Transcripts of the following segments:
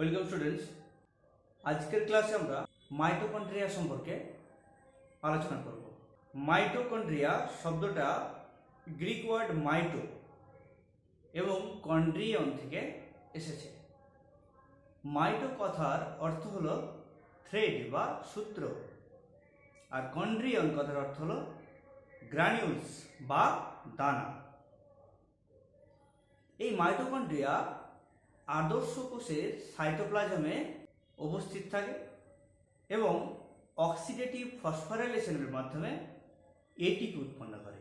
Welcome students. আজকের ক্লাসে আমরা মাইটোকন্ড্রিয়া সম্পর্কে আলোচনা করব। মাইটোকন্ড্রিয়া শব্দটা গ্রিক ওয়ার্ড মাইটো এবং কন্ড্রিয়ন থেকে এসেছে। মাইটো কথার অর্থ হলো থ্রেড বা সূত্র, আর কন্ড্রিয়ন কথার অর্থ হলো গ্রানিউলস বা দানা। এই মাইটোকন্ড্রিয়া আদর্শ কোষের সাইটোপ্লাজমে উপস্থিত থাকে এবং অক্সিডেটিভ ফসফোরাইলেশনের মাধ্যমে এটিপি উৎপন্ন করে।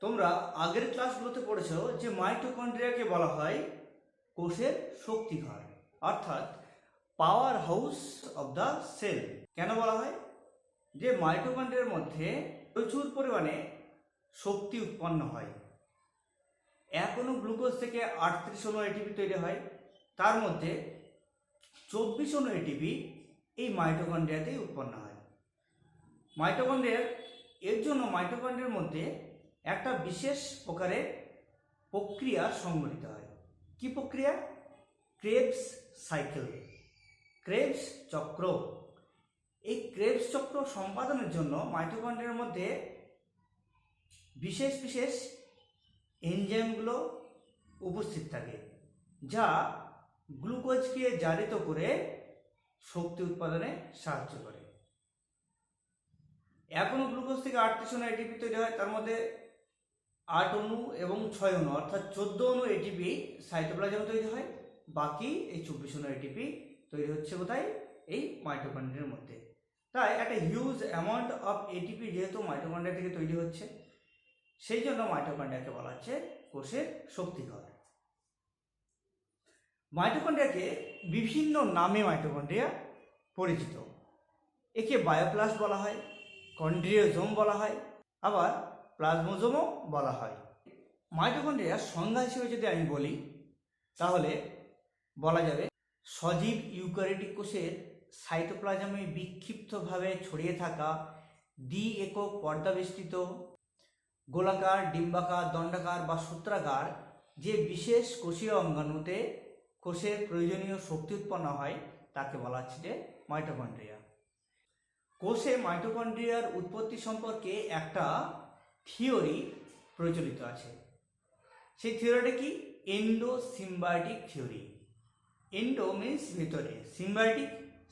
তোমরা আগের ক্লাসগুলোতে পড়েছো যে মাইটোকন্ড্রিয়াকে বলা হয় কোষের শক্তিঘর, অর্থাৎ power house of the cell. কেন বলা হয়? যে মাইটোকন্ড্রিয়ার মধ্যে প্রচুর পরিমাণে শক্তি উৎপন্ন হয়। এক অণু গ্লুকোজ থেকে 38 অণু এটিপি তৈরি হয়, তার মধ্যে 24 অণু এটিপি এই মাইটোকন্ড্রিয়াতেই উৎপন্ন হয়। এর জন্য মাইটোকন্ড্রিয়ার মধ্যে একটা বিশেষ প্রকারের প্রক্রিয়া সংঘটিত হয়। কি প্রক্রিয়া? ক্রেবস সাইকেল, ক্রেবস চক্র। এই ক্রেবস চক্র সম্পাদনের জন্য মাইটোকন্ড্রিয়ার মধ্যে বিশেষ বিশেষ এনজাইমগুলো উপস্থিত থাকে, যা গ্লুকোজকে জারিত করে শক্তি উৎপাদনে সাহায্য করে। এক অণু গ্লুকোজ থেকে 38 অণু এটিপি তৈরি হয়, তার মধ্যে 8 অণু এবং 6 অণু অর্থাৎ 14 অণু এটিপি সাইটোপ্লাজমে তৈরি হয়। বাকি এই 24 অণু এটিপি তৈরি হচ্ছে কোথায়? এই মাইটোকন্ড্রিয়ার মধ্যে। তাই একটা হিউজ অ্যামাউন্ট অফ এটিপি যেহেতু মাইটোকন্ড্রিয়া থেকে তৈরি হচ্ছে, সেই জন্য মাইটোকন্ড্রিয়াকে বলা হচ্ছে কোষের শক্তিঘর। মাইটোকন্ড্রিয়াকে বিভিন্ন নামে মাইটোকন্ড্রিয়া পরিচিত। একে বায়োপ্লাস্ট বলা হয়, কন্ড্রিওজোম বলা হয়, আবার প্লাজমোজোমও বলা হয়। মাইটোকন্ড্রিয়ার সংজ্ঞা হিসেবে যদি আমি বলি, তাহলে বলা যাবে সজীব ইউক্যারিওটিক কোষের সাইটোপ্লাজমে বিক্ষিপ্তভাবে ছড়িয়ে থাকা দ্বি একক পর্দাবেষ্টিত গোলাকার, ডিম্বাকার, দণ্ডাকার বা সূত্রাকার যে বিশেষ কোষীয় অঙ্গাণুতে কোষের প্রয়োজনীয় শক্তি উৎপন্ন হয়, তাকে বলা হচ্ছে যে মাইটোকন্ড্রিয়া। কোষে মাইটোকন্ড্রিয়ার উৎপত্তি সম্পর্কে একটা থিওরি প্রচলিত আছে। সেই থিওরিটা কি? Endosymbiotic theory. এন্ডো মিন্স ভিতরে, সিম্বায়োটিক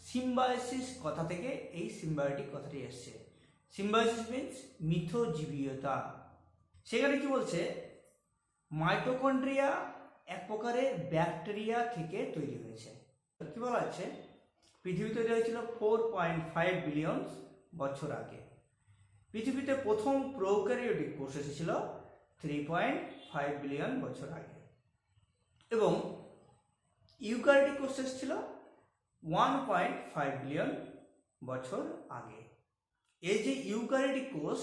সিম্বায়োসিস কথা থেকে এই সিম্বায়োটিক কথাটি এসছে। সিম্বায়োসিস মিন্স মিথজীবীয়তা। সেখানে কি বলছে? মাইটোকন্ড্রিয়া এক প্রকারের ব্যাকটেরিয়া থেকে তৈরি হয়েছে। কি বলা হচ্ছে? পৃথিবী তৈরি হয়েছিল 4.5 বিলিয়ন বছর আগে। পৃথিবীতে প্রথম প্রোক্যারিওটিক কোষ এসেছিল 3.5 বিলিয়ন বছর আগে, এবং ইউক্যারিওটিক কোষ এসেছিল 1.5 বিলিয়ন বছর আগে। এই যে ইউক্যারিওটিক কোষ,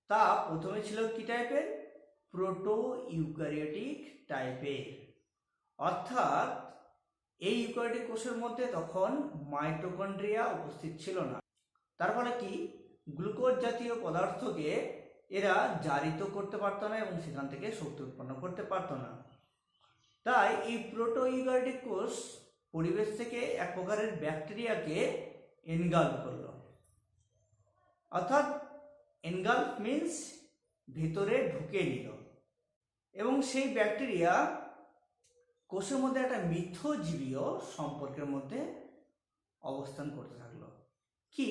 তা প্রথমে ছিল কি টাইপের? প্রোটো ইউক্যারিওটিক টাইপের। অর্থাৎ এই ইউক্যারিওটিক কোষের মধ্যে তখন মাইটোকন্ড্রিয়া উপস্থিত ছিল না। তার ফলে কি? গ্লুকোজ জাতীয় পদার্থকে এরা জারিত করতে পারতো না এবং সেখান থেকে শক্তি উৎপন্ন করতে পারতো না। তাই এই প্রোটো ইউক্যারিওটিক কোষ পরিবেশ থেকে এক প্রকারের ব্যাকটেরিয়াকে এনগালফ করল। অর্থাৎ এনগালফ মিন্স ভিতরে ঢুকে নিল, এবং সেই ব্যাকটেরিয়া কোষের মধ্যে একটা মিথজীবীয় সম্পর্কের মধ্যে অবস্থান করতে থাকলো। কি?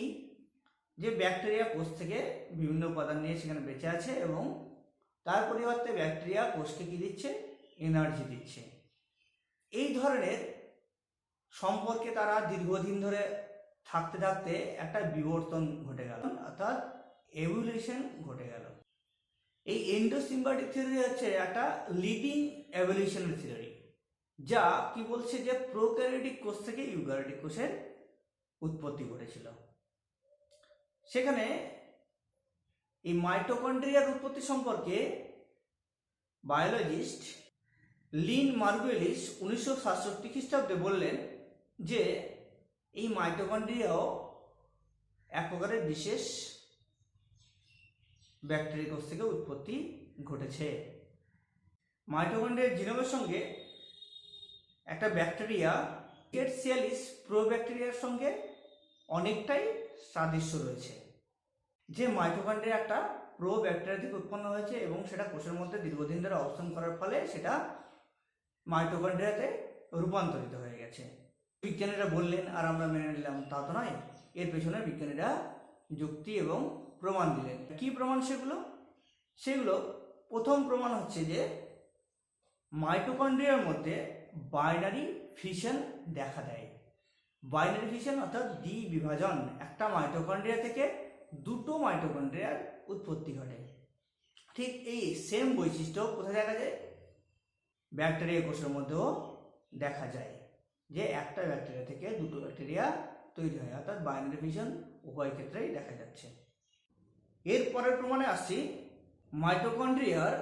যে ব্যাকটেরিয়া কোষ থেকে বিভিন্ন উপাদান নিয়ে সেখানে বেঁচে আছে, এবং তার পরিবর্তে ব্যাকটেরিয়া কোষকে কি দিচ্ছে? এনার্জি দিচ্ছে। এই ধরনের সম্পর্কে তারা দীর্ঘদিন ধরে থাকতে থাকতে একটা বিবর্তন ঘটে গেল, অর্থাৎ এভলিউশন ঘটে গেল। এই এন্ডোসিম্বায়োটিক থিওরি হচ্ছে একটা লিডিং এভলিউশনারি থিওরি, যা কি বলছে? যে প্রোক্যারিওটিক কোষ থেকে ইউক্যারিওটিক কোষের উৎপত্তি ঘটেছিল। সেখানে এই মাইটোকন্ড্রিয়ার উৎপত্তি সম্পর্কে বায়োলজিস্ট লিন মার্গুয়েলিস 1967 খ্রিস্টাব্দে বললেন যে এই মাইটোকন্ড্রিয়াও এক প্রকারের বিশেষ ব্যাকটেরিয়া কোষ থেকে উৎপত্তি ঘটেছে। মাইটোকন্ড্রিয়ার জিনোমের সঙ্গে একটা ব্যাকটেরিয়া রিকেটসিয়ালিস প্রোব্যাকটেরিয়ার সঙ্গে অনেকটাই সাদৃশ্য রয়েছে, যে মাইটোকন্ড্রিয়া একটা প্রোব্যাকটেরিয়া থেকে উৎপন্ন হয়েছে এবং সেটা কোষের মধ্যে দীর্ঘদিন ধরে অবস্থান করার ফলে সেটা মাইটোকন্ড্রিয়াতে রূপান্তরিত হয়ে গেছে। বিজ্ঞানীরা বললেন আর আমরা মেনে নিলাম তা তো নয়, এর পেছনে বিজ্ঞানীরা যুক্তি এবং প্রমাণ দিলেন। কি প্রমাণ সেগুলো প্রথম প্রমাণ হচ্ছে যে মাইটোকন্ড্রিয়ার মধ্যে বাইনারি ফিশন দেখা দেয়। বাইনারি ফিশন অর্থাৎ দ্বিবিভাজন, একটা মাইটোকন্ড্রিয়া থেকে দুটো মাইটোকন্ড্রিয়ার উৎপত্তি ঘটে। ঠিক এই সেম বৈশিষ্ট্য কোথায় দেখা যায়? ব্যাকটেরিয়া কোষের মধ্যেও দেখা যায়, যে একটা ব্যাকটেরিয়া থেকে দুটো ব্যাকটেরিয়া তৈরি হয়, অর্থাৎ বাইনারি ফিশন উভয় ক্ষেত্রেই দেখা যাচ্ছে। এর পরের প্রমাণে আসছি, মাইটোকন্ড্রিয়ার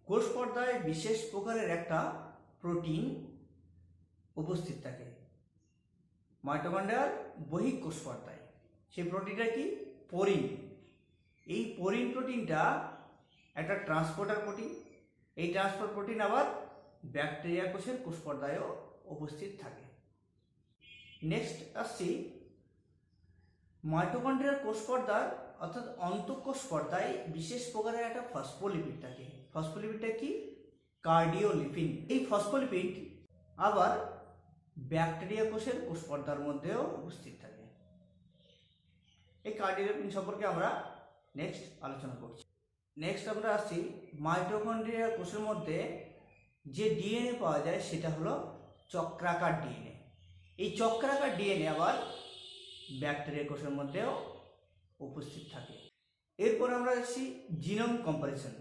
কোষ পর্দায় বিশেষ প্রকারের একটা প্রোটিন উপস্থিত থাকে মাইটোকন্ড্রিয়ার বহিঃকোষ পর্দায়। সেই প্রোটিনটা কি? পোরিন। এই পোরিন প্রোটিনটা একটা ট্রান্সপোর্টার প্রোটিন। এই ট্রান্সপোর্ট প্রোটিন আবার ব্যাকটেরিয়া কোষের কোষ পর্দায়ও উপস্থিত থাকে। নেক্সট আসছি, মাইটোকন্ড্রিয়ার কোষ পর্দার অর্থাৎ অন্তঃকোষ পর্দায় বিশেষ প্রকারের একটা ফসফোলিপিড থাকে। ফসফোলিপিডটা কি? কার্ডিওলিপিড। এই ফসফোলিপিড আবার ব্যাকটেরিয়া কোষের কোষ পর্দার মধ্যেও উপস্থিত থাকে। এই কার্ডিওলিপিড সম্পর্কে আমরা নেক্সট আলোচনা করছি। নেক্সট আমরা আসছি, মাইটোকন্ড্রিয়া কোষের মধ্যে যে ডিএনএ পাওয়া যায় সেটা হলো চক্রাকার ডিএনএ। এই চক্রাকার ডিএনএ আবার ব্যাকটেরিয়া কোষের মধ্যেও উপস্থিত থাকে। এরপর আমরা আসছি জিনোম কম্পারিজন।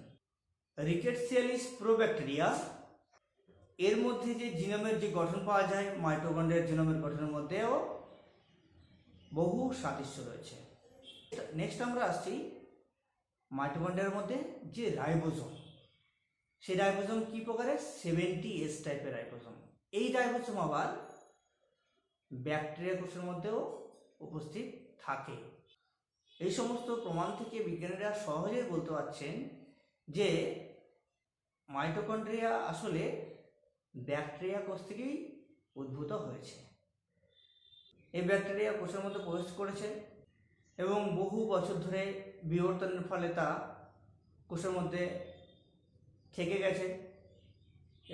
রিকেটসিয়ালিস প্রোব্যাকটেরিয়া এর মধ্যে যে জিনোমের যে গঠন পাওয়া যায়, মাইটোকন্ড্রিয়ার জিনোমের গঠনের মধ্যেও বহু সাদৃশ্য রয়েছে। নেক্সট আমরা আসছি মাইটোকন্ড্রিয়ার মধ্যে যে রাইবোজোম, সেই রাইবোজোম কি প্রকারের? 70S টাইপের রাইবোজোম। এই রাইবোজোম আবার ব্যাকটেরিয়া কোষের মধ্যেও উপস্থিত থাকে। এই সমস্ত প্রমাণ থেকে বিজ্ঞানীরা সহজেই বলতে পারছেন যে মাইটোকন্ড্রিয়া আসলে ব্যাকটেরিয়া কোষ থেকেই উদ্ভূত হয়েছে। এই ব্যাকটেরিয়া কোষের মধ্যে প্রবেশ করেছে এবং বহু বছর ধরে বিবর্তনের ফলে তা কোষের মধ্যে থেকে গেছে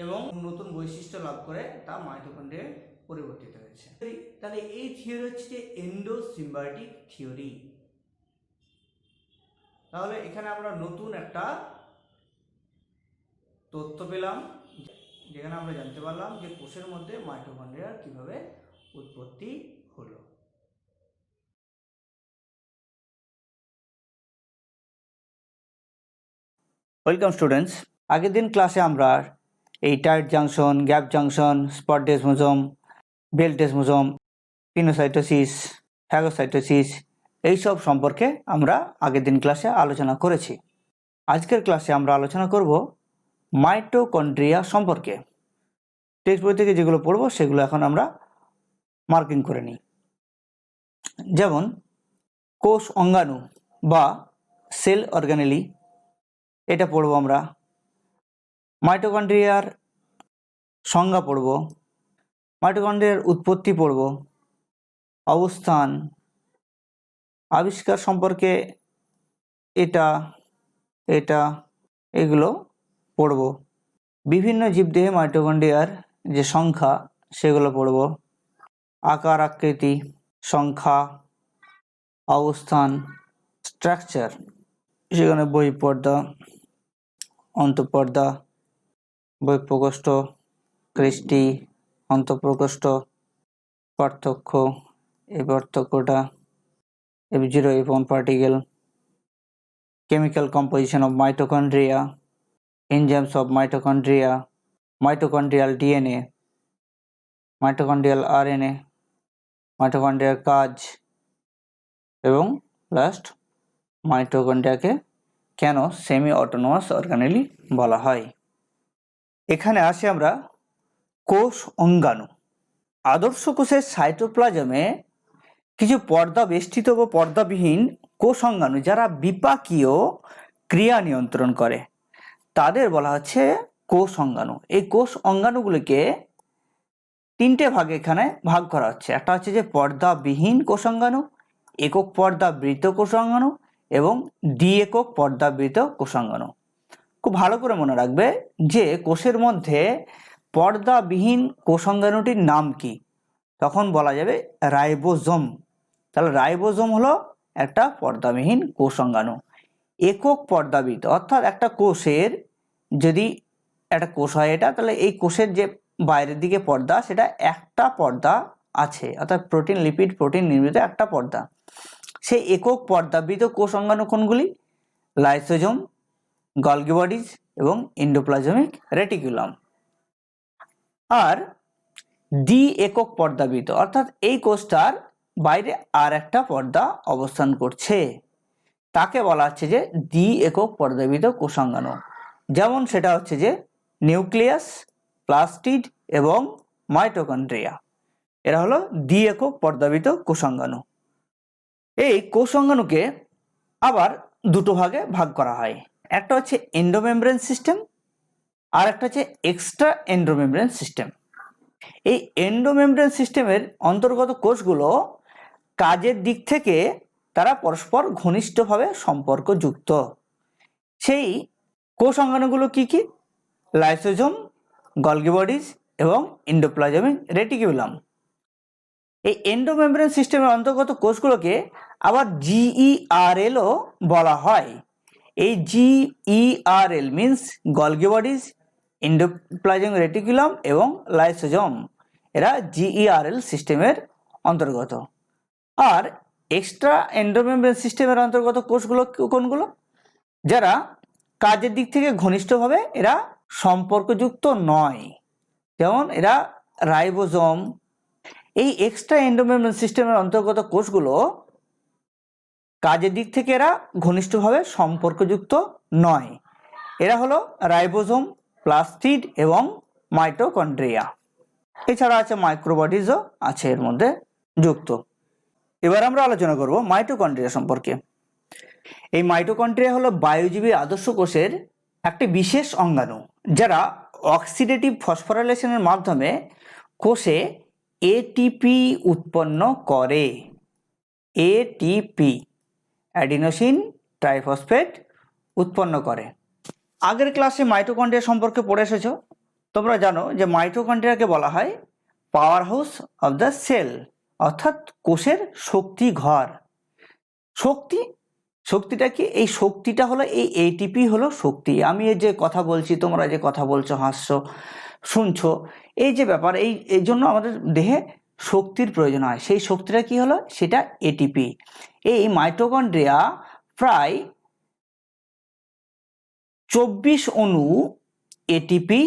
এবং নতুন বৈশিষ্ট্য লাভ করে তা মাইটোকন্ড্রিয়ায় পরিবর্তিত হয়েছে। তাহলে এই থিওরি হচ্ছে যে এন্ডোসিম্বায়োটিক থিওরি। তাহলে এখানে আমরা নতুন একটা তথ্য পেলাম, যেখানে আমরা জানতে পারলাম যে কোষের মধ্যে মাইটোকন্ড্রিয়ার কিভাবে উৎপত্তি হলো। Welcome students. আগের দিন ক্লাসে আমরা এই tight junction, gap junction, spot desmosome, belt desmosome, pinocytosis, phagocytosis এইসব সম্পর্কে আমরা আগের দিন ক্লাসে আলোচনা করেছি। আজকের ক্লাসে আমরা আলোচনা করব মাইটোকন্ড্রিয়া সম্পর্কে। টেক্সট বই থেকে যেগুলো পড়বো সেগুলো এখন আমরা মার্কিং করে নিই। যেমন কোষ অঙ্গাণু বা সেল অর্গানেলি, এটা পড়বো আমরা। মাইটোকন্ড্রিয়ার সংজ্ঞা পড়ব, মাইটোকন্ড্রিয়ার উৎপত্তি পড়ব, অবস্থান, আবিষ্কার সম্পর্কে এটা এগুলো পড়ব। বিভিন্ন জীবদেহে মাইটোকন্ড্রিয়ার যে সংখ্যা সেগুলো পড়ব, আকার আকৃতি, সংখ্যা, অবস্থান, স্ট্রাকচার, সেখানে বহিঃপর্দা, অন্তঃপর্দা, বহিঃপ্রকোষ্ঠ, ক্রিস্টি, অন্তঃপ্রকোষ্ঠ, পার্থক্য, এই পার্থক্যটা, F0, F1 particle, chemical composition of mitochondria, enzymes of mitochondria, mitochondrial DNA, mitochondrial RNA, mitochondrial কাজ এবং লাস্ট মাইটোকন্ড্রিয়াকে কেন সেমি অটোনোমাস অর্গানেলি বলা হয়। এখানে আসি আমরা কোষ অঙ্গাণু। আদর্শ কোষের সাইটোপ্লাজমে কিছু পর্দা বেষ্টিত বা পর্দাবিহীন কোষ অঙ্গাণু যারা বিপাকীয় ক্রিয়া নিয়ন্ত্রণ করে তাদের বলা হচ্ছে কোষ অঙ্গাণু। এই কোষ অঙ্গাণুগুলিকে তিনটে ভাগে এখানে ভাগ করা হচ্ছে। একটা হচ্ছে যে পর্দাবিহীন কোষাঙ্গাণু, একক পর্দাবৃত কোষাঙ্গাণু এবং দ্বি-একক পর্দাবৃত কোষাঙ্গাণু। খুব ভালো করে মনে রাখবে যে কোষের মধ্যে পর্দাবিহীন কোষাঙ্গাণুটির নাম কি? তখন বলা যাবে রাইবোজোম। তাহলে রাইবোজোম হলো একটা পর্দাবিহীন কোষাঙ্গাণু। একক পর্দাবৃত অর্থাৎ একটা কোষের যদি একটা কোষ হয় এটা, তাহলে এই কোষের যে বাইরের দিকে পর্দা সেটা একটা পর্দা আছে, অর্থাৎ প্রোটিন লিপিড প্রোটিন নির্মিত একটা পর্দা। সেই একক পর্দাবৃত কোষাঙ্গাণু কোনগুলি? লাইসোজোম, গলগি বডিজ এবং এন্ডোপ্লাজমিক রেটিকুলাম। আর দ্বি একক পর্দাবৃত অর্থাৎ এই কোষটার বাইরে আর একটা পর্দা অবস্থান করছে, তাকে বলা হচ্ছে যে দ্বি একক পর্দাবৃত কোষাঙ্গাণু। যেমন সেটা হচ্ছে যে নিউক্লিয়াস, প্লাস্টিড এবং মাইটোকন্ড্রিয়া। এরা হলো দ্বি একক পর্দাবৃত কোষাঙ্গাণু। এই কোষাঙ্গাণুকে আবার দুটো ভাগে ভাগ করা হয়। একটা হচ্ছে এন্ডোমেমব্রেন সিস্টেম আর একটা হচ্ছে এক্সট্রা এন্ডোমেমব্রেন সিস্টেম। এই এন্ডোমেমব্রেন সিস্টেমের অন্তর্গত কোষগুলো কাজের দিক থেকে তারা পরস্পর ঘনিষ্ঠভাবে সম্পর্কযুক্ত। সেই কোষাঙ্গাণুগুলো কি কি? লাইসোজোম, গলগি বডিজ এবং এন্ডোপ্লাজমিক রেটিকুলাম। এই এন্ডোমেমব্রেন সিস্টেমের অন্তর্গত কোষগুলোকে আবার GERL-ও বলা হয়। এই GERL means Golgi bodies, endoplasmic reticulum এবং লাইসোজোম, এরা GERL সিস্টেমের অন্তর্গত। আর এক্সট্রা এন্ডোমেমব্রেন সিস্টেমের অন্তর্গত কোষগুলো কোনগুলো? যারা কাজের দিক থেকে ঘনিষ্ঠভাবে এরা সম্পর্কযুক্ত নয়, যেমন এরা রাইবোজোম। এই এক্সট্রা এন্ডোমেমব্রেন সিস্টেমের অন্তর্গত কোষগুলো কাজের দিক থেকে এরা ঘনিষ্ঠভাবে সম্পর্কযুক্ত নয়। এরা হলো রাইবোজোম, প্লাস্টিড এবং মাইটোকন্ড্রিয়া। এছাড়া আছে মাইক্রোবডিজও আছে এর মধ্যে যুক্ত। এবার আমরা আলোচনা করব মাইটোকন্ড্রিয়া সম্পর্কে। এই মাইটোকন্ড্রিয়া হলো বায়ুজীবী আদর্শ কোষের একটি বিশেষ অঙ্গাণু, যারা অক্সিডেটিভ ফসফোরাইলেশনের মাধ্যমে কোষে এটিপি উৎপন্ন করে। এটিপি, অ্যাডিনোসিন ট্রাইফসফেট উৎপন্ন করে। আগের ক্লাসে মাইটোকন্ড্রিয়া সম্পর্কে পড়ে এসেছো। তোমরা জানো যে মাইটোকন্ড্রিয়াকে বলা হয় power house of the cell, অর্থাৎ কোষের শক্তি ঘর। শক্তিটা কি? এই শক্তিটা হলো এই এটিপি হলো শক্তি। আমি এই যে কথা বলছি, তোমরা যে কথা বলছো, হাসছো, শুনছো, এই যে ব্যাপার, এই জন্য আমাদের দেহে শক্তির প্রয়োজন হয়। সেই শক্তিটা কি হলো? সেটা এটিপি। এই মাইটোকন্ড্রিয়া প্রায় 24 অণু এটিপি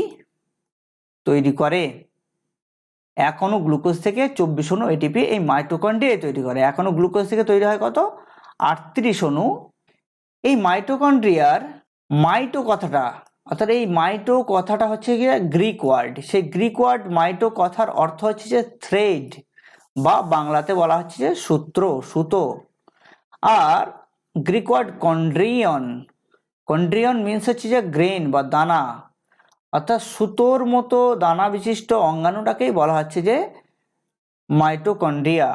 তৈরি করে। এক অণু গ্লুকোজ থেকে 24 অণু এটিপি এই মাইটোকন্ড্রিয়া তৈরি করে। এক অণু গ্লুকোজ থেকে তৈরি হয় কত? 38 অণু। এই মাইটোকন্ড্রিয়ার মাইটো কথাটা, অর্থাৎ এই মাইটো কথাটা হচ্ছে গিয়ে গ্রিক ওয়ার্ড। সেই গ্রিক ওয়ার্ড মাইটো কথার অর্থ হচ্ছে যে থ্রেড, বা বাংলাতে বলা হচ্ছে যে সূত্র, সুতো। আর গ্রিক ওয়ার্ড কন্ড্রিয়ন, কন্ড্রিয়ন মিন্স হচ্ছে যে গ্রেন বা দানা, অর্থাৎ সুতোর মতো দানা বিশিষ্ট অঙ্গাণুটাকেই বলা হচ্ছে যে মাইটোকন্ড্রিয়া।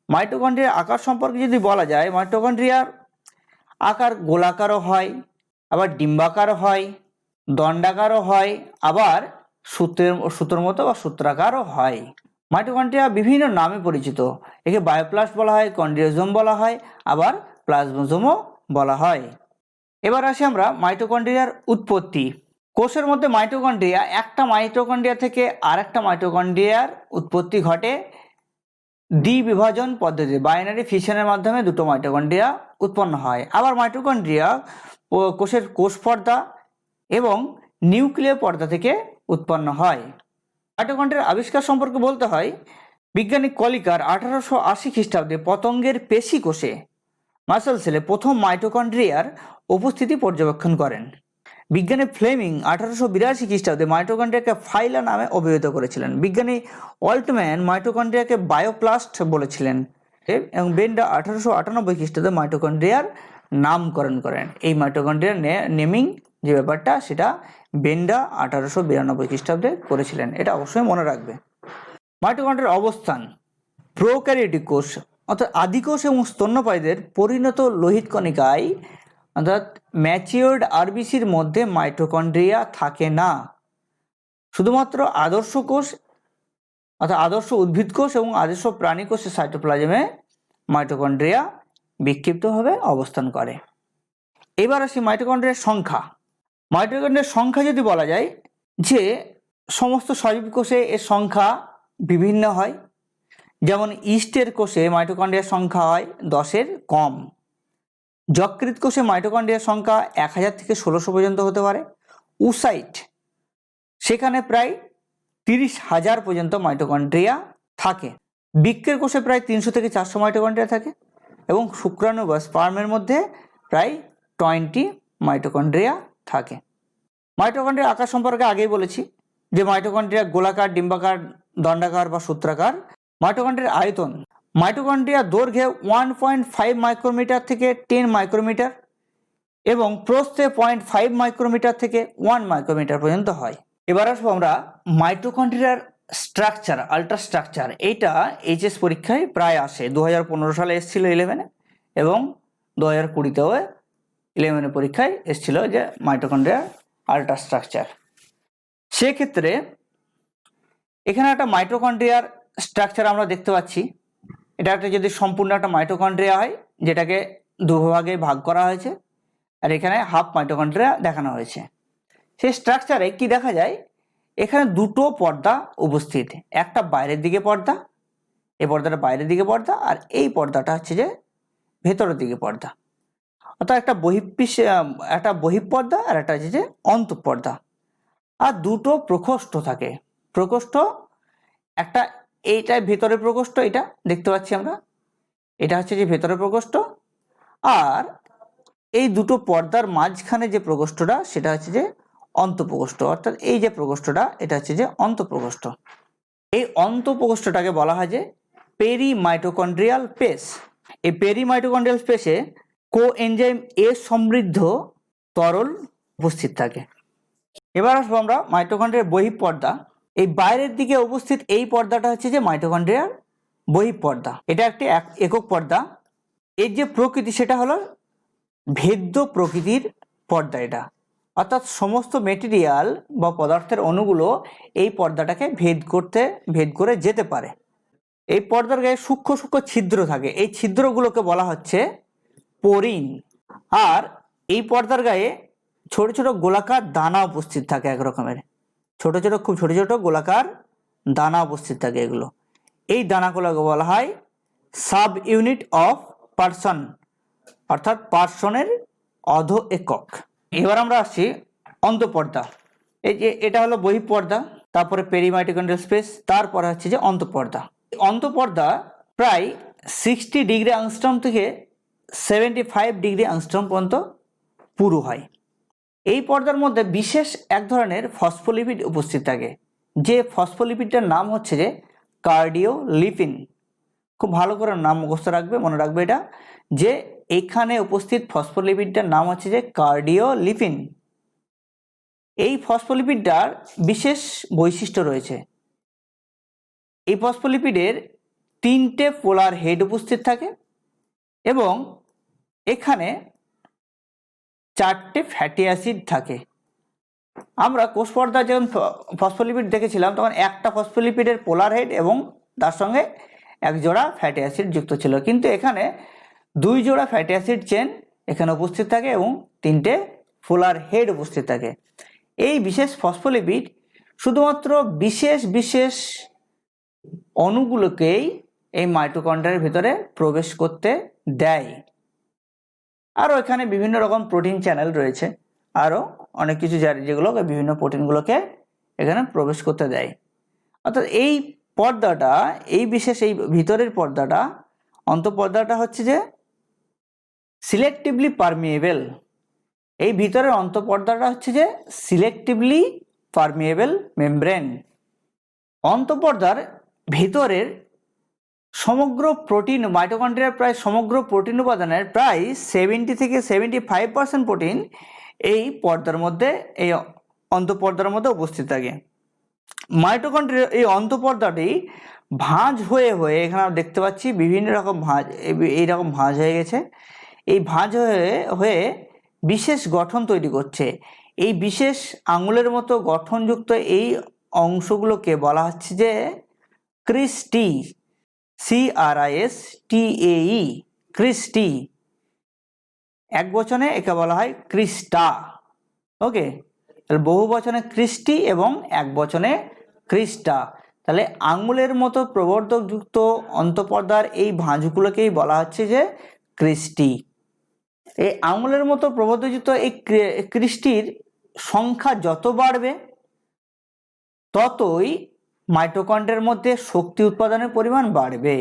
মাইটোকন্ড্রিয়ার আকার সম্পর্কে যদি বলা যায়, মাইটোকন্ড্রিয়ার আকার গোলাকারও হয়, আবার ডিম্বাকারও হয়, দণ্ডাকারও হয়, আবার সুতোর মতো বা সূত্রাকারও হয়। মাইটোকন্ড্রিয়া বিভিন্ন নামে পরিচিত। একে বায়োপ্লাস্ট বলা হয়, কন্ড্রিওজোম বলা হয়, আবার প্লাজমোজোমও বলা হয়। এবার আসি আমরা মাইটোকন্ড্রিয়ার উৎপত্তি। কোষের মধ্যে মাইটোকন্ড্রিয়া, একটা মাইটোকন্ড্রিয়া থেকে আরেকটা মাইটোকন্ড্রিয়ার উৎপত্তি ঘটে দ্বিবিভাজন পদ্ধতি, বাইনারি ফিশনের মাধ্যমে দুটো মাইটোকন্ড্রিয়া উৎপন্ন হয়। আবার মাইটোকন্ড্রিয়া কোষের কোষ পর্দা এবং নিউক্লিয় পর্দা থেকে উৎপন্ন হয়। মাইটোকন্ড্রিয়ার আবিষ্কার সম্পর্কে বলতে হয়, বিজ্ঞানী কলিকার 1880 খ্রিস্টাব্দে পতঙ্গের পেশি কোষে, মাসল সেলে প্রথম মাইটোকন্ড্রিয়ার উপস্থিতি পর্যবেক্ষণ করেন। বিজ্ঞানী ফ্লেমিং 1882 খ্রিস্টাব্দে মাইটোকন্ড্রিয়াকে ফাইলা নামে অভিহিত করেছিলেন। বিজ্ঞানী ওয়াল্টম্যান মাইটোকন্ড্রিয়াকে বায়োপ্লাস্ট বলেছিলেন এবং বেন্ডা 1898 খ্রিস্টাব্দে মাইটোকন্ড্রিয়ার নামকরণ করেন। এই মাইটোকন্ড্রিয়ার নেমিং যে ব্যাপারটা, সেটা বেন্ডা 1892 খ্রিস্টাব্দে করেছিলেন। এটা অবশ্যই মনে রাখবে। মাইটোকন্ড্রিয়ার অবস্থান। প্রোক্যারিওটিক কোষ অর্থাৎ আদিকোষ এবং স্তন্যপায়ীদের পরিণত লোহিত কণিকায় অর্থাৎ ম্যাচিওর্ড আরবিসির মধ্যে মাইটোকন্ড্রিয়া থাকে না। শুধুমাত্র আদর্শ কোষ অর্থাৎ আদর্শ উদ্ভিদ কোষ এবং আদর্শ প্রাণী কোষের সাইটোপ্লাজমে মাইটোকন্ড্রিয়া বিক্ষিপ্তভাবে অবস্থান করে। এবার আসি মাইটোকন্ড্রিয়ার সংখ্যা। মাইটোকন্ড্রিয়ার সংখ্যা যদি বলা যায় যে সমস্ত সজীব কোষে এর সংখ্যা বিভিন্ন হয়। যেমন ইস্টের কোষে মাইটোকন্ড্রিয়ার সংখ্যা হয় 10-এর কম। যকৃৎ কোষে মাইটোকন্ড্রিয়ার সংখ্যা 1000 থেকে 1600 পর্যন্ত হতে পারে। উসাইট সেখানে প্রায় 30,000 পর্যন্ত মাইটোকন্ড্রিয়া থাকে। বৃক্কের কোষে প্রায় 300 থেকে 400 মাইটোকন্ড্রিয়া থাকে এবং শুক্রাণু বা স্পার্মের মধ্যে প্রায় 20 মাইটোকন্ড্রিয়া থাকে। মাইটোকন্ড্রিয়ার আকার সম্পর্কে আগেই বলেছি যে মাইটোকন্ড্রিয়া গোলাকার, ডিম্বাকার, দণ্ডাকার বা সূত্রাকার। মাইটোকন্ড্রিয়ার আয়তন। মাইটোকন্ড্রিয়ার দৈর্ঘ্যে 1.5 মাইক্রোমিটার থেকে 10 মাইক্রোমিটার এবং প্রস্থে 0.5 মাইক্রোমিটার থেকে 1 মাইক্রোমিটার পর্যন্ত হয়। এবার আসবো আমরা মাইটোকন্ড্রিয়ার স্ট্রাকচার, আল্ট্রা স্ট্রাকচার। এইটা এইচএস পরীক্ষায় প্রায় আসে। 2015 সালে এসেছিল 11-এ এবং 2020-তেও 11-এর পরীক্ষায় এসেছিল যে মাইটোকন্ড্রিয়ার আল্ট্রা স্ট্রাকচার। সেক্ষেত্রে এখানে একটা মাইটোকন্ড্রিয়ার স্ট্রাকচার আমরা দেখতে পাচ্ছি। এটা একটা যদি সম্পূর্ণ একটা মাইটোকন্ড্রিয়া হয় যেটাকে দুভাগে ভাগ করা হয়েছে, আর এখানে হাফ মাইটোকন্ড্রিয়া দেখানো হয়েছে। সেই স্ট্রাকচারে কি দেখা যায়, এখানে দুটো পর্দা উপস্থিত। একটা বাইরের দিকে পর্দা, এই পর্দাটা বাইরের দিকে পর্দা, আর এই পর্দাটা হচ্ছে যে ভেতরের দিকে পর্দা। অর্থাৎ একটা বহিঃপর্দা আর একটা হচ্ছে যে অন্তঃপর্দা। আর দুটো প্রকোষ্ঠ থাকে। প্রকোষ্ঠ একটা, এইটা ভেতরের প্রকোষ্ঠ, এটা দেখতে পাচ্ছি আমরা, এটা হচ্ছে যে ভেতরের প্রকোষ্ঠ। আর এই দুটো পর্দার মাঝখানে যে প্রকোষ্ঠটা সেটা হচ্ছে যে অন্তঃপ্রকোষ্ঠ। অর্থাৎ এই যে প্রকোষ্ঠটা এটা হচ্ছে যে অন্তঃপ্রকোষ্ঠ। এই অন্তঃপ্রকোষ্ঠটাকে বলা হয় যে পেরিমাইটোকন্ড্রিয়াল স্পেস। এই পেরিমাইটোকন্ড্রিয়াল স্পেসে কোএনজাইম এ সমৃদ্ধ তরল উপস্থিত থাকে। এবার আসবো আমরা মাইটোকন্ড্রিয়ার বহিঃপর্দা। এই বাইরের দিকে উপস্থিত এই পর্দাটা হচ্ছে যে মাইটোকন্ড্রিয়ার বহিঃপর্দা। এটা একটি একক পর্দা। এর যে প্রকৃতি সেটা হলো ভেদ্য প্রকৃতির পর্দা এটা। অর্থাৎ সমস্ত মেটেরিয়াল বা পদার্থের অণুগুলো এই পর্দাটাকে ভেদ করে যেতে পারে। এই পর্দার গায়ে সূক্ষ্ম সূক্ষ্ম ছিদ্র থাকে, এই ছিদ্রগুলোকে বলা হচ্ছে পোরিন। আর এই পর্দার গায়ে ছোট ছোট গোলাকার দানা উপস্থিত থাকে, এক রকমের ছোট ছোট, খুব ছোট ছোট গোলাকার দানা উপস্থিত থাকে। এগুলো, এই দানাগুলোকে বলা হয় সাব ইউনিট অফ পার্সন, অর্থাৎ পার্সনের অধ একক। এবার আমরা আসছি অন্তঃপর্দা। এই যে এটা হলো বহিঃপর্দা, তারপরে পেরিমাইটোকন্ড্রিয়াল স্পেস, তারপরে হচ্ছে যে অন্তঃপর্দা। অন্তঃপর্দা প্রায় 60 ডিগ্রি অ্যাংস্ট্রম থেকে 75 ডিগ্রি অ্যাংস্ট্রম পর্যন্ত পুরু হয়। এই পর্দার মধ্যে বিশেষ এক ধরনের ফসফোলিপিড উপস্থিত থাকে, যে ফসফোলিপিডটার নাম হচ্ছে যে কার্ডিওলিপিন। খুব ভালো করে নাম মুখস্থ রাখবে, মনে রাখবে এটা, যে এখানে উপস্থিত ফসফোলিপিডটার নাম হচ্ছে যে কার্ডিওলিপিন। এই ফসফোলিপিডটার বিশেষ বৈশিষ্ট্য রয়েছে। এই ফসফোলিপিডের 3টে পোলার হেড উপস্থিত থাকে এবং এখানে 4টে ফ্যাটি অ্যাসিড থাকে। আমরা কোষ পর্দায় যখন ফসফোলিপিড দেখেছিলাম তখন একটা ফসফোলিপিডের পোলার হেড এবং তার সঙ্গে এক জোড়া ফ্যাটি অ্যাসিড যুক্ত ছিল, কিন্তু এখানে 2 জোড়া ফ্যাটি অ্যাসিড চেন এখানে উপস্থিত থাকে এবং 3টে পোলার হেড উপস্থিত থাকে। এই বিশেষ ফসফোলিপিড শুধুমাত্র বিশেষ বিশেষ অণুগুলোকেই এই মাইটোকন্ড্রিয়ার ভিতরে প্রবেশ করতে দেয়। আরও এখানে বিভিন্ন রকম প্রোটিন চ্যানেল রয়েছে, আরও অনেক কিছু যেগুলো বিভিন্ন প্রোটিনগুলোকে এখানে প্রবেশ করতে দেয়। অর্থাৎ এই পর্দাটা, এই বিশেষ এই ভিতরের পর্দাটা, অন্তঃপর্দাটা হচ্ছে যে সিলেক্টিভলি পারমিয়েবল। এই ভিতরের অন্তঃপর্দাটা হচ্ছে যে সিলেক্টিভলি পারমিয়েবল মেমব্রেন। অন্তঃপর্দার ভিতরের সমগ্র প্রোটিন, মাইটোকন্ড্রিয়ার প্রায় সমগ্র প্রোটিন উপাদানের প্রায় 70 থেকে 75% প্রোটিন এই পর্দার মধ্যে, এই অন্তঃপর্দার মধ্যে উপস্থিত থাকে। মাইটোকন্ড্রিয়ার এই অন্তঃপর্দাটি ভাঁজ হয়ে হয়ে এখানে আমরা দেখতে পাচ্ছি বিভিন্ন রকম ভাঁজ, এইরকম ভাঁজ হয়ে গেছে। এই ভাঁজ হয়ে হয়ে বিশেষ গঠন তৈরি করছে। এই বিশেষ আঙুলের মতো গঠনযুক্ত এই অংশগুলোকে বলা হচ্ছে যে ক্রিস্টি, CRISTAE, ক্রিস্টি। এক বচনে একে বলা হয় ক্রিস্টা। ওকে, তাহলে বহু বচনে ক্রিস্টি এবং এক বচনে ক্রিস্টা। তাহলে আঙুলের মতো প্রবর্ধকযুক্ত অন্তঃপর্দার এই ভাঁজগুলোকেই বলা হচ্ছে যে ক্রিস্টি। এই আঙুলের মতো প্রবর্ধকযুক্ত এই ক্রিস্টির সংখ্যা যত বাড়বে ততই মাইটোকন্ড্রিয়ার মধ্যে শক্তি উৎপাদনের পরিমাণ বাড়বে।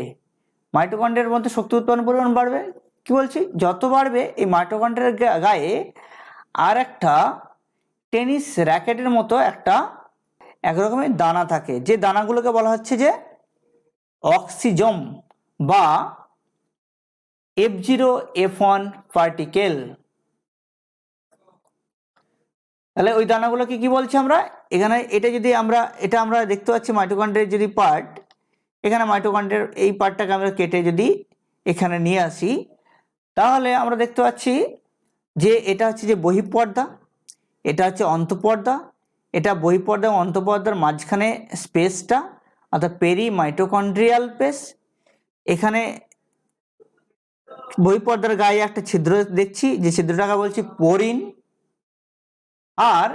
মাইটোকন্ড্রিয়ার মধ্যে শক্তি উৎপাদনের পরিমাণ বাড়বে, কি বলছি, যত বাড়বে এই মাইটোকন্ড্রিয়ার গায়ে আর একটা টেনিস র্যাকেটের মতো একটা একরকমের দানা থাকে, যে দানাগুলোকে বলা হচ্ছে যে অক্সিজম বা F0F1 পার্টিকেল। তাহলে ওই দানাগুলোকে কি বলছি আমরা এখানে, এটা আমরা দেখতে পাচ্ছি মাইটোকন্ড্রিয়ার যদি পার্ট, এখানে মাইটোকন্ড্রিয়ার এই পার্টটাকে আমরা কেটে যদি এখানে নিয়ে আসি তাহলে আমরা দেখতে পাচ্ছি যে এটা হচ্ছে যে বহিঃপর্দা, এটা হচ্ছে অন্তঃপর্দা। এটা বহিঃপর্দা এবং অন্তঃপর্দার মাঝখানে স্পেসটা অর্থাৎ পেরি মাইটোকন্ড্রিয়াল স্পেস। এখানে বহিঃপর্দার গায়ে একটা ছিদ্র দেখছি, যে ছিদ্রটাকে বলছি পোরিন। আর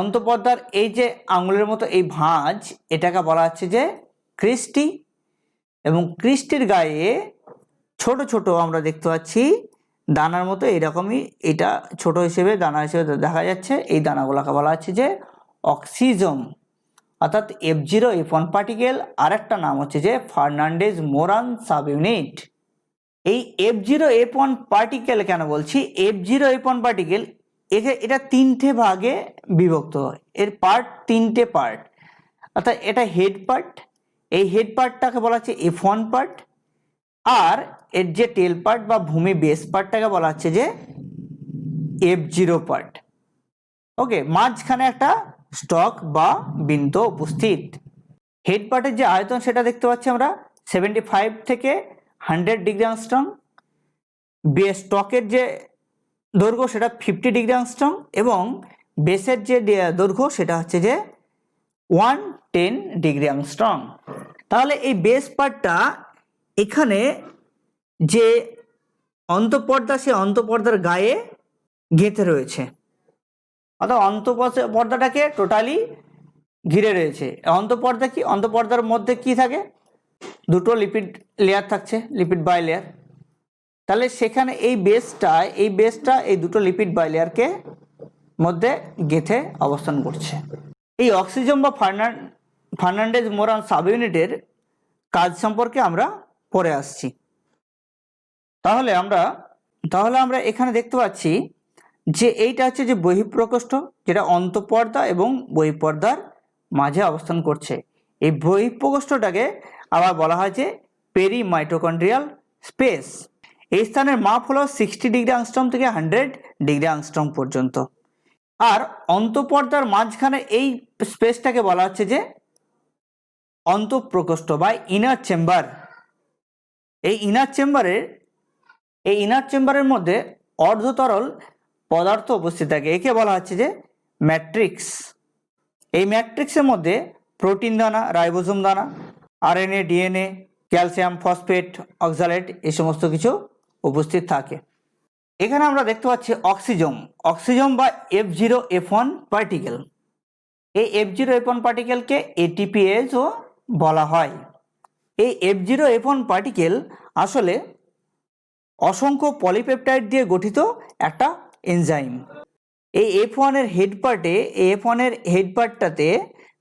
অন্তঃপর্দার এই যে আঙুলের মতো এই ভাঁজ, এটাকে বলা হচ্ছে যে ক্রিস্টি। এবং ক্রিস্টির গায়ে ছোট ছোট আমরা দেখতে পাচ্ছি দানার মতো এরকমই, এটা ছোট হিসেবে দানা হিসেবে দেখা যাচ্ছে। এই দানাগুলোকে বলা হচ্ছে যে অক্সিজম অর্থাৎ F0F1 পার্টিকেল। আর একটা নাম হচ্ছে যে ফার্নান্ডেজ মোরান সাব ইউনিট। এই F0F1 পার্টিকেল কেন বলছি, F0F1 পার্টিকেল এটা তিনটে ভাগে বিভক্ত হয়, এর পার্ট তিনটে পার্ট। অর্থাৎ এটা হেড পার্ট, এই হেড পার্টটাকে বলা হচ্ছে F1 পার্ট। আর এর যে টেল পার্ট বা ভূমি বেস পার্টটাকে বলা হচ্ছে যে F0 পার্ট। ওকে, মাঝখানে একটা স্টক বা বিন্দু উপস্থিত। হেড পার্টের যে আয়তন সেটা দেখতে পাচ্ছি আমরা 75 থেকে 100 ডিগ্রি অ্যাংস্ট্রম। স্টকের যে দৈর্ঘ্য সেটা 50 ডিগ্রি অ্যাংস্ট্রম এবং বেসের যে দৈর্ঘ্য সেটা হচ্ছে যে 110 ডিগ্রি অ্যাংস্ট্রম। তাহলে এই বেস পার্টটা এখানে যে অন্তঃপর্দা, সে অন্তঃপর্দার গায়ে গেঁথে রয়েছে, অর্থাৎ অন্তঃপর্দাটাকে টোটালি ঘিরে রয়েছে। অন্তঃপর্দা কি, অন্তঃপর্দার মধ্যে কি থাকে, দুটো লিপিড লেয়ার থাকছে, লিপিড বাই লেয়ার। তাহলে সেখানে এই বেসটা এই দুটো লিপিড বাই লেয়ারকে মধ্যে গেঁথে অবস্থান করছে। এই অক্সিজম বা ফার্নান্ডেজ মোরান সাব ইউনিটের কাজ সম্পর্কে আমরা পরে আসছি। তাহলে আমরা এখানে দেখতে পাচ্ছি যে এইটা হচ্ছে যে বহিঃপ্রকোষ্ঠ, যেটা অন্তঃপর্দা এবং বহিঃপর্দার মাঝে অবস্থান করছে। এই বহিঃপ্রকোষ্ঠটাকে আবার বলা হয় যে পেরি মাইটোকন্ড্রিয়াল স্পেস। এই স্থানের মাপ হলো 60 ডিগ্রি অ্যাংস্ট্রম থেকে 100 ডিগ্রি অ্যাংস্ট্রম পর্যন্ত। আর অন্তঃপর্দার মাঝখানে এই স্পেসটাকে বলা হচ্ছে যে অন্তঃপ্রকোষ্ঠ বা ইনার চেম্বার। এই ইনার চেম্বারের মধ্যে অর্ধতরল পদার্থ উপস্থিত থাকে, একে বলা হচ্ছে যে ম্যাট্রিক্স। এই ম্যাট্রিক্সের মধ্যে প্রোটিন দানা, রাইবোসোম দানা, RNA, DNA, calcium, phosphate, oxalate এই সমস্ত কিছু উপস্থিত থাকে। এখানে আমরা দেখতে পাচ্ছি অক্সিজম বা F0F1 পার্টিকেল। এই F0F1 পার্টিকেলকে ATPaseও বলা হয়। এই F0F1 পার্টিকেল আসলে অসংখ্য পলিপেপটাইড দিয়ে গঠিত একটা এনজাইম। এই F1 এর হেড পার্টটাতে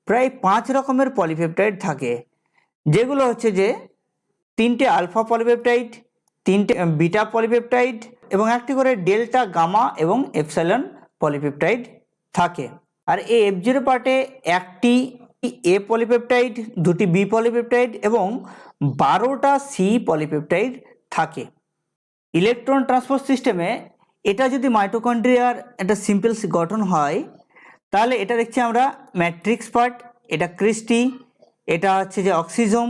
প্রায় 5 রকমের পলিপেপটাইড থাকে, যেগুলো হচ্ছে যে 3টে আলফা পলিপেপটাইড, 3টে বিটা পলিপেপটাইড এবং একটি করে ডেল্টা, গামা এবং এপসাইলন পলিপেপটাইড থাকে। আর এই F0 পার্টে একটি A পলিপেপটাইড, 2টি B পলিপেপটাইড এবং 12টা C পলিপেপটাইড থাকে। ইলেকট্রন ট্রান্সপোর্ট সিস্টেমে এটা যদি মাইটোকন্ড্রিয়ার একটা সিম্পল গঠন হয় তাহলে এটা দেখছি আমরা ম্যাট্রিক্স পার্ট, এটা ক্রিস্টি, এটা হচ্ছে যে অক্সিজোম,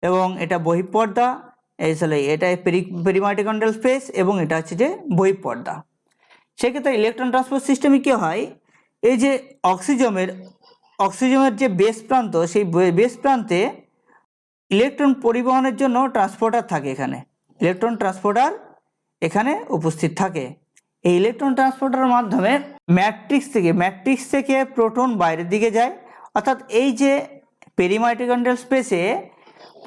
এবং এটা বহিঃপর্দা, এটা পেরিমাইটোকন্ড্রিয়াল স্পেস, এবং এটা হচ্ছে যে বহিঃপর্দা। সেক্ষেত্রে ইলেকট্রন ট্রান্সপোর্ট সিস্টেমে কী হয়, এই যে অক্সিজমের যে বেস প্রান্ত, সেই বেস প্রান্তে ইলেকট্রন পরিবহনের জন্য ট্রান্সপোর্টার থাকে। এখানে ইলেকট্রন ট্রান্সপোর্টার এখানে উপস্থিত থাকে। এই ইলেকট্রন ট্রান্সপোর্টারের মাধ্যমে ম্যাট্রিক্স থেকে প্রোটন বাইরের দিকে যায়, অর্থাৎ এই যে পেরিমাইটোকন্ড্রিয়াল স্পেসে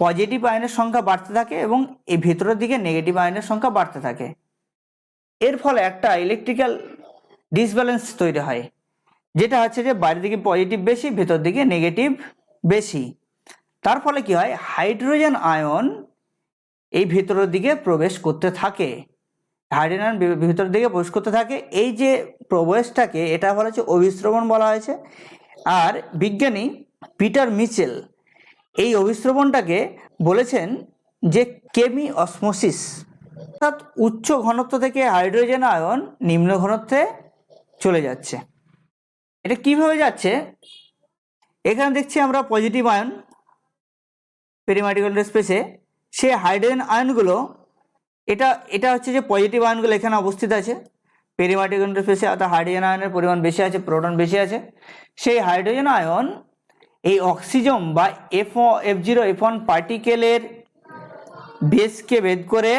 পজিটিভ আয়নের সংখ্যা বাড়তে থাকে এবং এই ভিতরের দিকে নেগেটিভ আয়নের সংখ্যা বাড়তে থাকে। এর ফলে একটা ইলেকট্রিক্যাল ডিসব্যালেন্স তৈরি হয়, যেটা হচ্ছে যে বাইরের দিকে পজিটিভ বেশি, ভেতর দিকে নেগেটিভ বেশি। তার ফলে কি হয়, হাইড্রোজেন আয়ন এই ভেতরের দিকে প্রবেশ করতে থাকে। হাইড্রোজেন আয়ন ভেতরের দিকে প্রবেশ করতে থাকে। এই যে প্রবেশটাকে এটা বলা হচ্ছে অভিস্রবণ বলা হয়েছে। আর বিজ্ঞানী পিটার মিচেল এই অভিস্রবণটাকে বলেছেন যে কেমি অসমোসিস, অর্থাৎ উচ্চ ঘনত্ব থেকে হাইড্রোজেন আয়ন নিম্ন ঘনত্বে চলে যাচ্ছে। এটা কিভাবে যাচ্ছে, এখানে দেখছি আমরা পজিটিভ আয়ন পেরিমাইটোকন্ড্রিয়াল স্পেসে, সে হাইড্রোজেন আয়নগুলো এটা হচ্ছে যে পজিটিভ আয়নগুলো এখানে অবস্থিত আছে পেরিমাইটোকন্ড্রিয়াল স্পেসে, অর্থাৎ হাইড্রোজেন আয়নের পরিমাণ বেশি আছে, প্রোটন বেশি আছে। সেই হাইড্রোজেন আয়ন এই অক্সিজম বা F0 পার্টিকেলের বেসকে ভেদ করে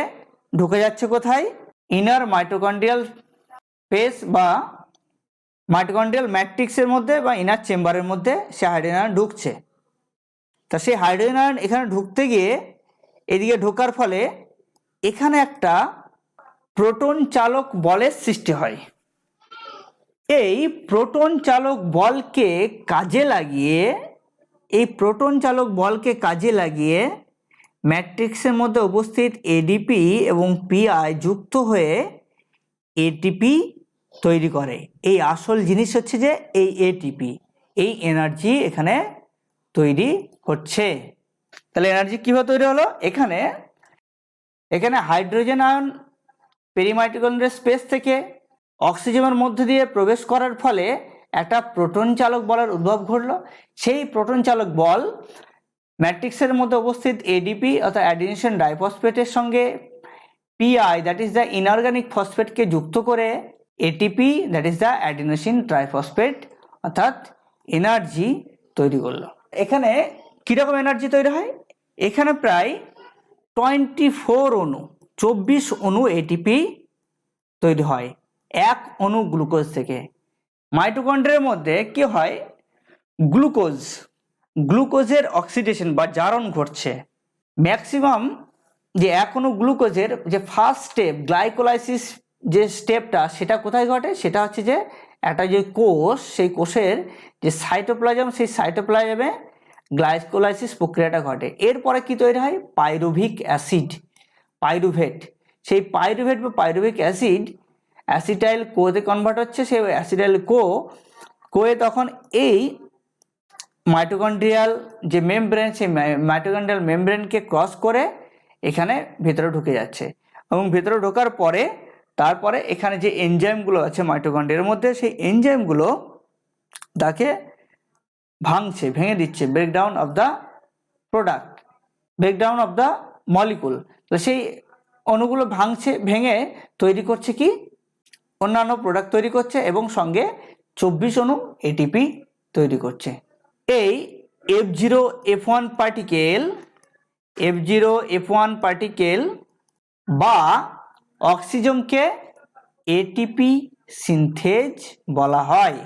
ঢুকে যাচ্ছে কোথায়, ইনার মাইটোকন্ড্রিয়াল স্পেস বা মাইটোকন্ড্রিয়াল ম্যাট্রিক্সের মধ্যে বা ইনার চেম্বারের মধ্যে সে হাইড্রোজেন আয়ন ঢুকছে। তা সেই হাইড্রোজেন আয়ন এখানে ঢুকতে গিয়ে এদিকে ঢোকার ফলে এখানে একটা প্রোটন চালক বলের সৃষ্টি হয়। এই প্রোটন চালক বলকে কাজে লাগিয়ে ম্যাট্রিক্সের মধ্যে উপস্থিত এডিপি এবং পিআই যুক্ত হয়ে এটিপি তৈরি করে। এই আসল জিনিস হচ্ছে যে এই এটিপি, এই এনার্জি এখানে তৈরি হচ্ছে। তাহলে এনার্জি কীভাবে তৈরি হলো, এখানে হাইড্রোজেন আয়ন পেরিমাইটোকন্ড্রিয়াল স্পেস থেকে অক্সিজেনের মধ্যে দিয়ে প্রবেশ করার ফলে একটা প্রোটন চালক বলের উদ্ভব ঘটলো। সেই প্রোটন চালক বল ম্যাট্রিক্সের মধ্যে উপস্থিত এডিপি অর্থাৎ অ্যাডিনোসিন ডাইফসফেটের সঙ্গে PI that is the inorganic ফসফেটকে যুক্ত করে ATP that is the adenosine triphosphate অর্থাৎ এনার্জি তৈরি করলো। এখানে কীরকম এনার্জি তৈরি হয়, এখানে প্রায় 24 অণু এটিপি তৈরি হয় এক অণু গ্লুকোজ থেকে। মাইটোকন্ড্রিয়ার মধ্যে কি হয়, গ্লুকোজের অক্সিডেশন বা জারণ ঘটছে। ম্যাক্সিমাম যে এক অণু গ্লুকোজের যে ফার্স্ট স্টেপ গ্লাইকোলাইসিস যে স্টেপটা, সেটা কোথায় ঘটে, সেটা হচ্ছে যে একটা যে কোষ, সেই কোষের যে সাইটোপ্লাজম, সেই সাইটোপ্লাজমে গ্লাইকোলাইসিস প্রক্রিয়াটা ঘটে। এরপরে কি তৈরি হয়, পাইরুভেট। সেই পাইরুভিক অ্যাসিড অ্যাসিটাইল কোতে কনভার্ট হচ্ছে। সেই অ্যাসিটাইল কোয়ে তখন এই মাইটোকন্ড্রিয়াল যে মেমব্রেন, সেই মাইটোকন্ড্রিয়াল মেমব্রেনকে ক্রস করে এখানে ভেতরে ঢুকে যাচ্ছে। এবং ভেতরে ঢোকার পরে তারপরে এখানে যে এনজাইমগুলো আছে মাইটোকন্ড্রিয়ার মধ্যে, সেই এনজাইমগুলো তাকে ভেঙে দিচ্ছে, ব্রেকডাউন অফ দ্য মলিকুল। তো সেই অণুগুলো ভেঙে তৈরি করছে কি, অন্যান্য প্রোডাক্ট তৈরি করছে এবং সঙ্গে 24 অণু এটিপি তৈরি করছে। এই F0 পার্টিকেল বা অক্সিজমকে এটিপি সিনথেজ বলা হয়।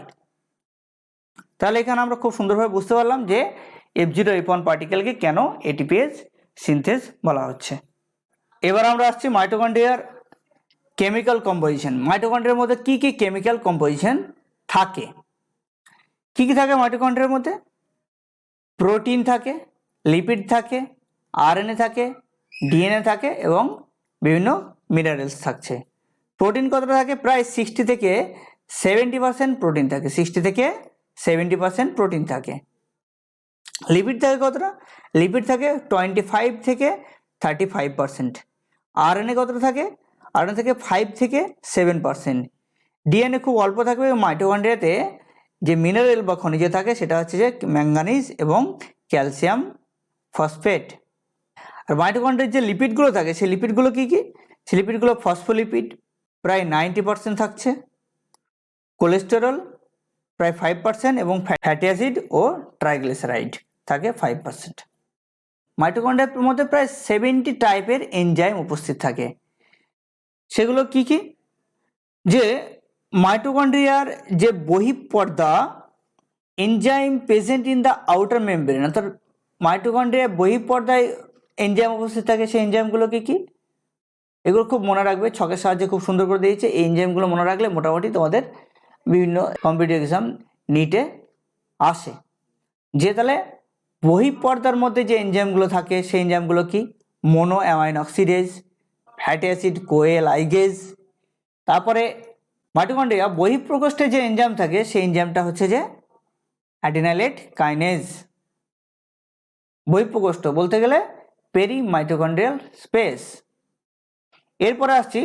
তাহলে এখানে আমরা খুব সুন্দরভাবে বুঝতে পারলাম যে F0 পার্টিকেলকে কেন এটিপিএস সিনথেজ বলা হচ্ছে। এবার আমরা আসছি মাইটোকন্ড্রিয়ার কেমিক্যাল কম্পোজিশন। মাইটোকন্ড্রিয়ার মধ্যে কি কি কেমিক্যাল কম্পোজিশন থাকে, কি কি থাকে মাইটোকন্ড্রিয়ার মধ্যে? প্রোটিন থাকে, লিপিড থাকে, আরএনএ থাকে, ডিএনএ থাকে এবং বিভিন্ন মিনারেলস থাকছে। প্রোটিন কতটা থাকে? প্রায় 60 থেকে 70% প্রোটিন থাকে, 60 থেকে 70% প্রোটিন থাকে। লিপিড থাকে কতটা? লিপিড থাকে 25 থেকে 35%। আরএনএ কতটা থাকে? আরএনএ থেকে 5 থেকে 7%। ডিএনএ খুব অল্প থাকবে। মাইটোকন্ড্রিয়াতে যে মিনারেল বা খনিজে থাকে সেটা হচ্ছে যে ম্যাঙ্গানিজ এবং ক্যালসিয়াম ফসফেট। আর মাইটোকন্ড্রিয়ার যে লিপিডগুলো থাকে সেই লিপিডগুলো কী কী? সেই লিপিডগুলো ফসফোলিপিড প্রায় 90% থাকছে, কোলেস্টেরল প্রায় 5% এবং ফ্যাটি অ্যাসিড ও ট্রাইগ্লিসারাইড থাকে 5%। মাইটোকন্ড্রিয়ার মধ্যে প্রায় 70 টাইপের এনজাইম উপস্থিত থাকে। সেগুলো কি কি? যে মাইটোকন্ড্রিয়ার যে বহিঃপর্দা enzyme present in the outer membrane, অর্থাৎ মাইটোকন্ড্রিয়ার বহিঃপর্দায় এনজাইম উপস্থিত থাকে। সেই এনজাইমগুলো কি কি? এগুলো খুব মনে রাখবে, ছকের সাহায্যে খুব সুন্দর করে দিয়েছে। এই এনজাইমগুলো মনে রাখলে মোটামুটি তোমাদের বিভিন্ন কম্পিটিটিভ এক্সাম নিটে আসে। যে তাহলে বহিঃপর্দার মধ্যে যে এনজাইমগুলো থাকে সেই এনজাইমগুলো কি? Mono amine oxidase, fatty acid CoA ligase. তারপরে মাইটোকন্ড্রিয়া বহিঃপ্রকোষ্ঠে যে এনজাইম থাকে সেই এনজাইমটা হচ্ছে যে অ্যাডিনাইলেট কাইনেজ। বহিঃপ্রকোষ্ঠ বলতে গেলে পেরি মাইটোকন্ড্রিয়াল স্পেস। এরপরে আসছি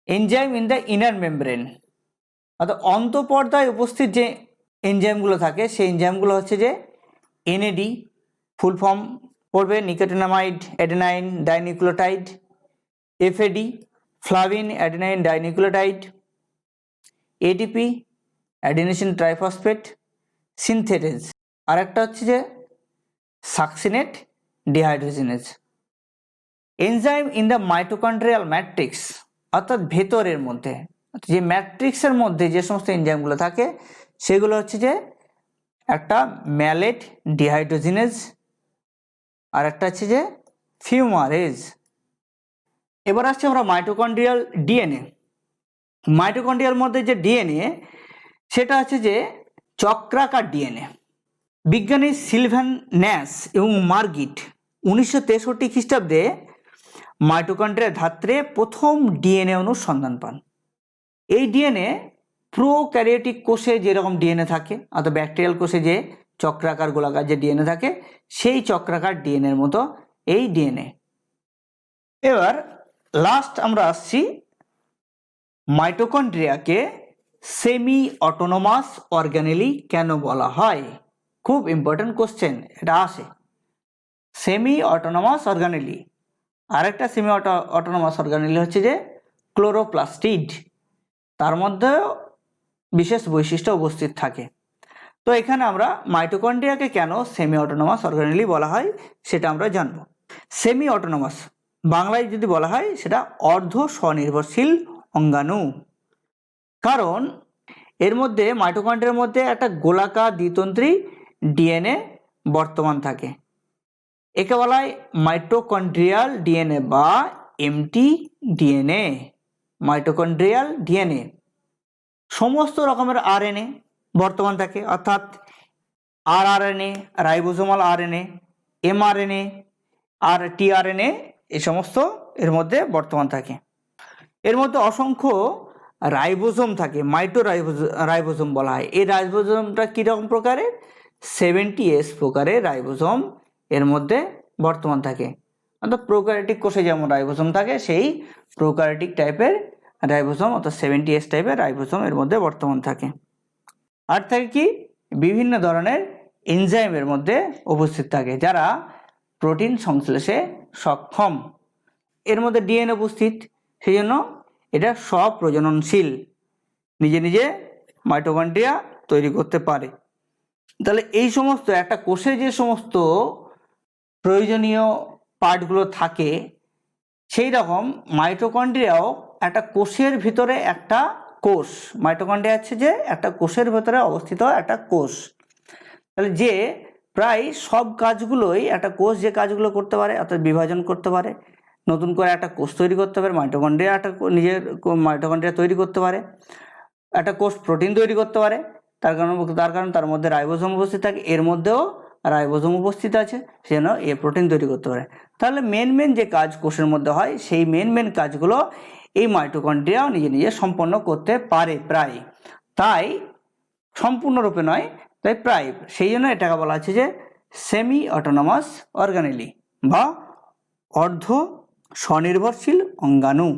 enzyme in the inner membrane, অর্থাৎ অন্তঃপর্দায় উপস্থিত যে এনজাইমগুলো থাকে সেই এনজাইমগুলো হচ্ছে যে এনএডি, ফুল ফর্ম পড়বে nicotinamide adenine dinucleotide, FAD flavin adenine dinucleotide, ATP adenosine triphosphate synthetase, আর একটা হচ্ছে যে succinate dehydrogenase. Enzyme in the mitochondrial matrix, অর্থাৎ ভেতরের মধ্যে যে ম্যাট্রিক্সের মধ্যে যে সমস্ত এনজাইমগুলো থাকে সেগুলো হচ্ছে যে একটা ম্যালেট ডিহাইড্রোজিনেজ আর একটা হচ্ছে যে ফিউমারেজ। এবার আসছে আমরা মাইটোকন্ড্রিয়াল ডিএনএ। মাইটোকন্ড্রিয়ার মধ্যে যে ডিএনএ সেটা হচ্ছে যে চক্রাকার ডিএনএ। বিজ্ঞানী সিলভান ন্যাশ এবং মার্গিট 1963 খ্রিস্টাব্দে মাইটোকন্ড্রিয়ার ধাত্রে প্রথম ডিএনএ অণুর সন্ধান পান। এই ডিএনএ প্রোক্যারিওটিক কোষে যেরকম ডিএনএ থাকে, অর্থাৎ ব্যাকটেরিয়াল কোষে যে চক্রাকার গোলাকার যে ডিএনএ থাকে সেই চক্রাকার ডিএনএর মতো এই ডিএনএ। এবার লাস্ট আমরা আসছি মাইটোকন্ড্রিয়াকে সেমি অটোনোমাস অর্গানেলি কেন বলা হয়? খুব ইম্পর্টেন্ট কোশ্চেন এটা আসে। সেমি অটোনোমাস অর্গানেলি, আরেকটা সেমি অটোনোমাস অর্গানেলি হচ্ছে যে ক্লোরোপ্লাস্টিড, তার মধ্যে বিশেষ বৈশিষ্ট্য উপস্থিত থাকে। তো এখানে আমরা মাইটোকন্ড্রিয়াকে কেন সেমি অটোনোমাস অর্গানেলি বলা হয় সেটা আমরা জানব। সেমি অটোনোমাস বাংলায় যদি বলা হয় সেটা অর্ধ স্বনির্ভরশীল অঙ্গাণু, কারণ এর মধ্যে মাইটোকন্ড্রিয়ার মধ্যে একটা গোলাকার দ্বিতন্ত্রী ডিএনএ বর্তমান থাকে। একে বলা হয় মাইটোকন্ড্রিয়াল ডিএনএ বা এমটি ডিএনএ। মাইটোকন্ড্রিয়াল ডিএনএ সমস্ত রকমের আরএনএ বর্তমান থাকে, অর্থাৎ আরআরএনএ, রাইবোজোমাল আরএনএ, এমআরএনএ আর টিআরএনএ, এই সমস্ত এর মধ্যে বর্তমান থাকে। এর মধ্যে অসংখ্য রাইবোজোম থাকে, রাইবোজোম বলা হয়। এই রাইবোজোমটা কীরকম প্রকারের? 70S প্রকারের রাইবোজোম এর মধ্যে বর্তমান থাকে। অর্থাৎ প্রোক্যারিওটিক কোষে যেমন রাইবোজোম থাকে সেই প্রোক্যারিওটিক টাইপের রাইবোজোম অর্থাৎ 70S টাইপের রাইবোজোম এর মধ্যে বর্তমান থাকে। আর থাকে কি? বিভিন্ন ধরনের এনজাইমের মধ্যে উপস্থিত থাকে যারা প্রোটিন সংশ্লেষে সক্ষম। এর মধ্যে ডিএনএ উপস্থিত, সেই জন্য এটা স্বপ্রজননশীল, নিজে নিজে মাইটোকন্ড্রিয়া তৈরি করতে পারে। তাহলে এই সমস্ত একটা কোষে যে সমস্ত প্রয়োজনীয় পার্টগুলো থাকে সেই রকম মাইটোকন্ড্রিয়াও একটা কোষের ভিতরে একটা কোষ। মাইটোকন্ড্রিয়া হচ্ছে যে একটা কোষের ভিতরে অবস্থিত একটা কোষ। তাহলে যে প্রায় সব কাজগুলোই একটা কোষ যে কাজগুলো করতে পারে, অর্থাৎ বিভাজন করতে পারে, নতুন করে একটা কোষ তৈরি করতে পারে, মাইটোকন্ড্রিয়া একটা নিজের মাইটোকন্ড্রিয়া তৈরি করতে পারে, একটা কোষ প্রোটিন তৈরি করতে পারে, তার কারণ তার মধ্যে রাইবোজোম উপস্থিত থাকে। এর মধ্যেও রাইবোজোম উপস্থিত আছে, সেজন্য এ প্রোটিন তৈরি করতে পারে। তাহলে মেন যে কাজ কোষের মধ্যে হয় সেই মেন কাজগুলো এই মাইটোকন্ড্রিয়াও নিজে নিজে সম্পন্ন করতে পারে প্রায়, তাই সম্পূর্ণরূপে নয়, তাই প্রায়। সেই জন্য এটাকে বলা হচ্ছে যে সেমি অটোনোমাস অর্গানেলি বা অর্ধ স্বনির্ভরশীল অঙ্গাণু।